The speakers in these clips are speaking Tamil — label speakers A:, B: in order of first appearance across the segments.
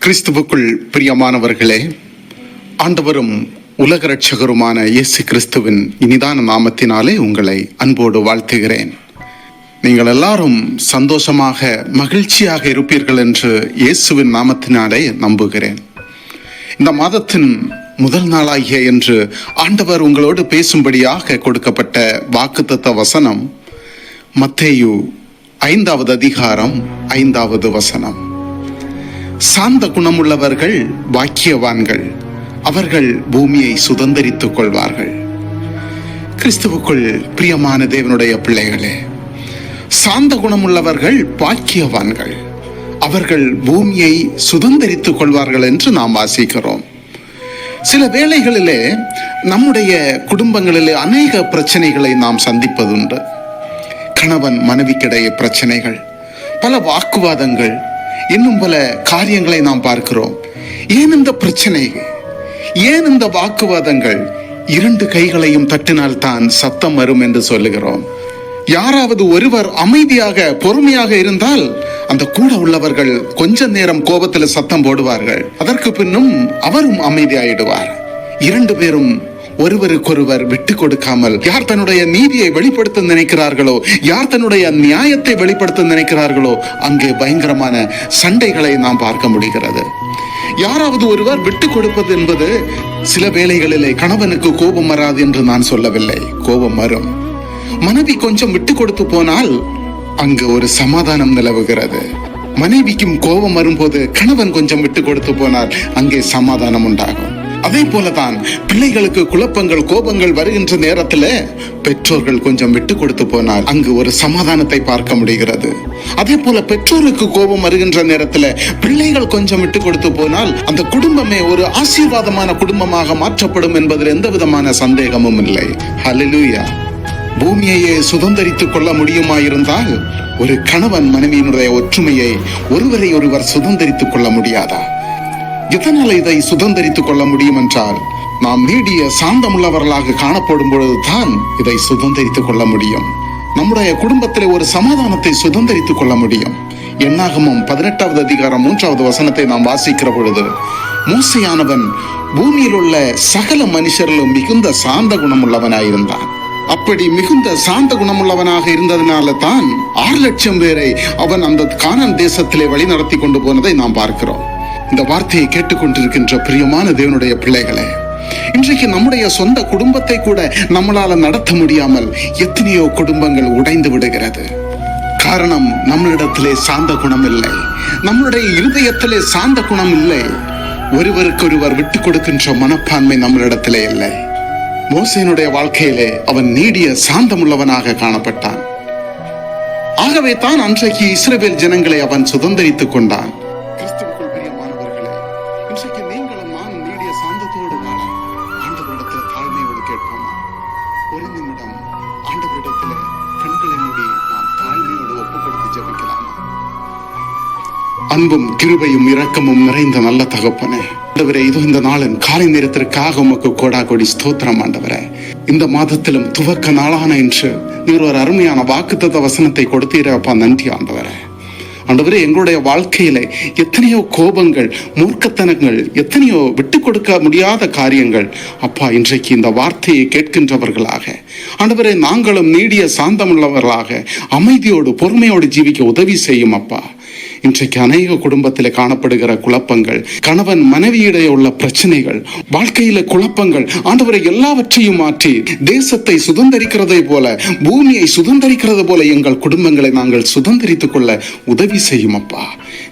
A: கிறிஸ்துவுக்குள் பிரியமானவர்களே, ஆண்டவரும் உலக இரட்சகருமான இயேசு கிறிஸ்துவின் இனிதான நாமத்தினாலே உங்களை அன்போடு வாழ்த்துகிறேன். நீங்கள் எல்லாரும் சந்தோஷமாக மகிழ்ச்சியாக இருப்பீர்கள் என்று இயேசுவின் நாமத்தினாலே நம்புகிறேன். இந்த மாதத்தின் முதல் நாளாகிய என்று ஆண்டவர் உங்களோடு பேசும்படியாக கொடுக்கப்பட்ட வாக்குத்தத்த வசனம் மத்தேயு 5வது அதிகாரம் 5வது வசனம். சாந்த குணமுள்ளவர்கள் பாக்கியவான்கள், அவர்கள் பூமியை சுதந்தரித்துக் கொள்வார்கள். கிறிஸ்துவுக்குள் பிரியமான தேவனுடைய பிள்ளைகளே, சாந்த குணமுள்ளவர்கள் பாக்கியவான்கள், அவர்கள் பூமியை சுதந்தரித்துக் கொள்வார்கள் என்று நாம் வாசிக்கிறோம். சில வேளைகளிலே நம்முடைய குடும்பங்களிலே அநேக பிரச்சனைகளை நாம் சந்திப்பதுண்டு. கணவன் மனைவிக்கிடையே பிரச்சனைகள், பல வாக்குவாதங்கள், இன்னும் பல காரியங்களை நாம் பார்க்கிறோம். ஏன் இந்த பிரச்சனை, ஏன் இந்த வாக்குவாதங்கள்? இரண்டு கைகளையும் தட்டினால் தான் சத்தம் வரும் என்று சொல்லுகிறோம். யாராவது ஒருவர் அமைதியாக பொறுமையாக இருந்தால் அந்த கூட உள்ளவர்கள் கொஞ்ச நேரம் கோபத்தில் சத்தம் போடுவார்கள். அதற்கு பின்னும் அவரும் அமைதியாயிடுவார். இரண்டு பேரும் ஒருவருக்கொருவர் விட்டு கொடுக்காமல் யார் தன்னுடைய நீதியை வெளிப்படுத்த நினைக்கிறார்களோ, யார் தன்னுடைய நியாயத்தை வெளிப்படுத்த நினைக்கிறார்களோ, அங்கே பயங்கரமான சண்டைகளை நாம் பார்க்க முடிகிறது. யாராவது ஒருவர் விட்டு கொடுப்பது என்பது சில வேளைகளிலே கணவனுக்கு கோபம் வராது என்று நான் சொல்லவில்லை, கோபம் வரும். மனைவி கொஞ்சம் விட்டு கொடுத்து போனால் அங்கு ஒரு சமாதானம் நிலவுகிறது. மனைவிக்கும் கோபம் வரும்போது கணவன் கொஞ்சம் விட்டு கொடுத்து போனால் அங்கே சமாதானம் உண்டாகும். அதே போலதான் பிள்ளைகளுக்கு குழப்பங்கள் கோபங்கள் வருகின்ற நேரத்தில் பெற்றோர்கள் கொஞ்சம் விட்டு கொடுத்து போனால் அங்கு ஒரு சமாதானத்தை பார்க்க முடிகிறது. அதே போல பெற்றோருக்கு கோபம் வருகின்ற நேரத்தில் பிள்ளைகள் கொஞ்சம் விட்டு கொடுத்து போனால் அந்த குடும்பமே ஒரு ஆசீர்வாதமான குடும்பமாக மாற்றப்படும் என்பதில் எந்த விதமான சந்தேகமும் இல்லை. ஹல்லேலூயா. பூமியையே சுதந்தரித்துக் கொள்ள முடியுமாயிருந்தால் ஒரு கணவன் மனைவியினுடைய ஒற்றுமையை ஒருவரை ஒருவர் சுதந்தரித்துக் கொள்ள முடியாதா? எதனால் இதை சுதந்தரித்துக் கொள்ள முடியும் என்றால், நாம் நீடிய சாந்தமுள்ளவர்களாக காணப்படும் பொழுதுதான் இதை சுதந்தரித்துக் கொள்ள முடியும். நம்முடைய குடும்பத்திலே ஒரு சமாதானத்தை சுதந்தரித்துக் கொள்ள முடியும். என்னாகமம் 18வது அதிகாரம் 3வது வசனத்தை நாம் வாசிக்கிற பொழுது, மோசேயானவன் பூமியில் உள்ள சகல மனுஷர்களும் மிகுந்த சாந்த குணமுள்ளவனாயிருந்தான். அப்படி மிகுந்த சாந்த குணமுள்ளவனாக இருந்ததனால தான் 6 லட்சம் பேரை அவன் அந்த கானான் தேசத்திலே வழி நடத்தி கொண்டு போனதை நாம் பார்க்கிறோம். இந்த வார்த்தையை கேட்டுக்கொண்டிருக்கின்ற பிரியமான தேவனுடைய பிள்ளைகளே, இன்றைக்கு நம்முடைய சொந்த குடும்பத்தை கூட நம்மளால நடத்த முடியாமல் எத்தனையோ குடும்பங்கள் உடைந்து விடுகிறது. காரணம், நம்மளிடத்திலே சாந்த குணம் இல்லை, நம்மளுடைய இருதயத்திலே சாந்த குணம் இல்லை, ஒருவருக்கொருவர் விட்டு கொடுக்கின்ற மனப்பான்மை நம்மளிடத்திலே இல்லை. மோசேனுடைய வாழ்க்கையிலே அவன் நீடிய சாந்தமுள்ளவனாக காணப்பட்டான். ஆகவே தான் அன்றைக்கு இஸ்ரவேல் ஜனங்களை அவன் சுதந்தரித்துக் கொண்டான். கிறிஸ்துவுக்குள் பிரியமானவர்களே, இன்றைக்கு நீங்களும் நானும் நீடிய சாந்தத்தோடு வாழ ஆண்டவரிடத்தில் தாழ்மையோடு கேட்போமா? ஒரு நிமிடம் ஆண்டவரிடத்தில் கண்களை மூடி நாம் தாழ்மையோடு ஒப்புக் கொடுத்து ஜெபிக்கலாமா? அன்பும் கிருபையும் இரக்கமும் நிறைந்த நல்ல தகப்பனே, ஆண்டவரே, இது இந்த நாளின் காலை நேரத்திற்காக உமக்கு கோடா கோடி ஸ்தோத்திரம். ஆண்டவரே, இந்த மாதத்திலும் துவக்க நாளான இன்று நீர் ஒரு அருமையான வாக்குத்தத்த வசனத்தை கொடுத்தீரப்பா, நன்றி ஆண்டவரே. ஆண்டவரே, எங்களுடைய வாழ்க்கையில எத்தனையோ கோபங்கள், மூர்க்கத்தனங்கள், எத்தனையோ விட்டு கொடுக்க முடியாத காரியங்கள் அப்பா, இன்றைக்கு இந்த வார்த்தையை கேட்கின்றவர்களாக ஆண்டவரே நாங்களும் நீடிய சாந்தமுள்ளவர்களாக அமைதியோடு பொறுமையோடு ஜீவிக்க உதவி செய்யும் அப்பா. இன்றைக்கு அநேக குடும்பத்தில் காணப்படுகிற குழப்பங்கள், கணவன் மனைவியிடையே உள்ள பிரச்சனைகள், வாழ்க்கையில குழப்பங்கள், ஆண்டவரை எல்லாவற்றையும் மாற்றி தேசத்தை சுதந்தரிக்கிறதை போல, பூமியை சுதந்தரிக்கிறது போல எங்கள் குடும்பங்களை நாங்கள் சுதந்தரித்துக் கொள்ள உதவி செய்யும் அப்பா.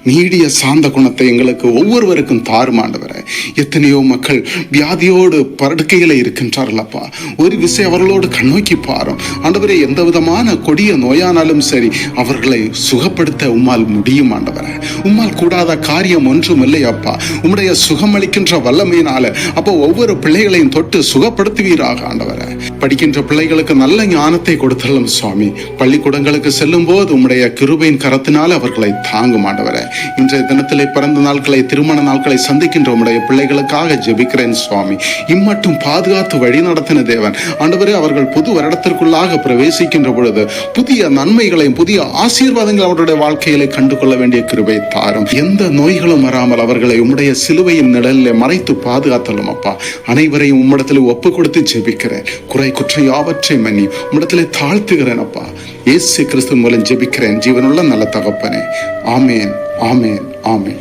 A: நீடிய சாந்த குணத்தை எங்களுக்கு ஒவ்வொருவருக்கும் தாரும் ஆண்டவரே. எத்தனையோ மக்கள் வியாதியோடு படுக்கையில இருக்கின்றார்கள் அப்பா, ஒரு விஷயம் அவர்களோடு கண்ணோக்கி பாரும் ஆண்டவரே. எந்த விதமான கொடிய நோயானாலும் சரி அவர்களை சுகப்படுத்த உம்மால் முடியும் ஆண்டவரே. உம்மால் கூடாத காரியம் ஒன்றும் இல்லை அப்பா. உம்முடைய சுகமளிக்கின்ற வல்லமையினால அப்போ ஒவ்வொரு பிள்ளைகளையும் தொட்டு சுகப்படுத்துவீராக ஆண்டவரே. படிக்கின்ற பிள்ளைகளுக்கு நல்ல ஞானத்தை கொடுத்தல்லும் சுவாமி. பள்ளிக்கூடங்களுக்கு செல்லும் போது உம்முடைய கிருபையின் கரத்தினால அவர்களை தாங்கும் ஆண்டவரே. இன்றைய தினத்திலே பிறந்த நாட்களை, திருமண நாட்களை சந்திக்கின்ற உம்முடைய பிள்ளைகளுக்காக ஜெபிக்கிறேன் சுவாமி. இம்மட்டும் பாதுகாத்து வழி நடத்தின தேவன் ஆண்டவரே, அவர்கள் புது வருடத்திற்குள்ளாக பிரவேசிக்கின்ற பொழுது புதிய நன்மைகளையும் புதிய ஆசீர்வாதங்கள் அவருடைய வாழ்க்கையிலே கண்டுகொள்ள வேண்டிய கிருபை தாரும். எந்த நோய்களும் வராமல் அவர்களை உம்முடைய சிலுவையின் நிழலிலே மறைத்து பாதுகாத்தலும் அப்பா. அனைவரையும் உம்மிடத்தில் ஒப்பு கொடுத்து ஜெபிக்கிறேன். குறை குற்றம் யாவற்றை மன்னி உம்மிடத்திலே தாழ்த்துகிறேன் அப்பா. இயேசு கிறிஸ்துவின் மூலம் ஜெபிக்கிறேன் ஜீவனுள்ள நல்ல தகப்பனே. ஆமேன், ஆமேன், ஆமேன்.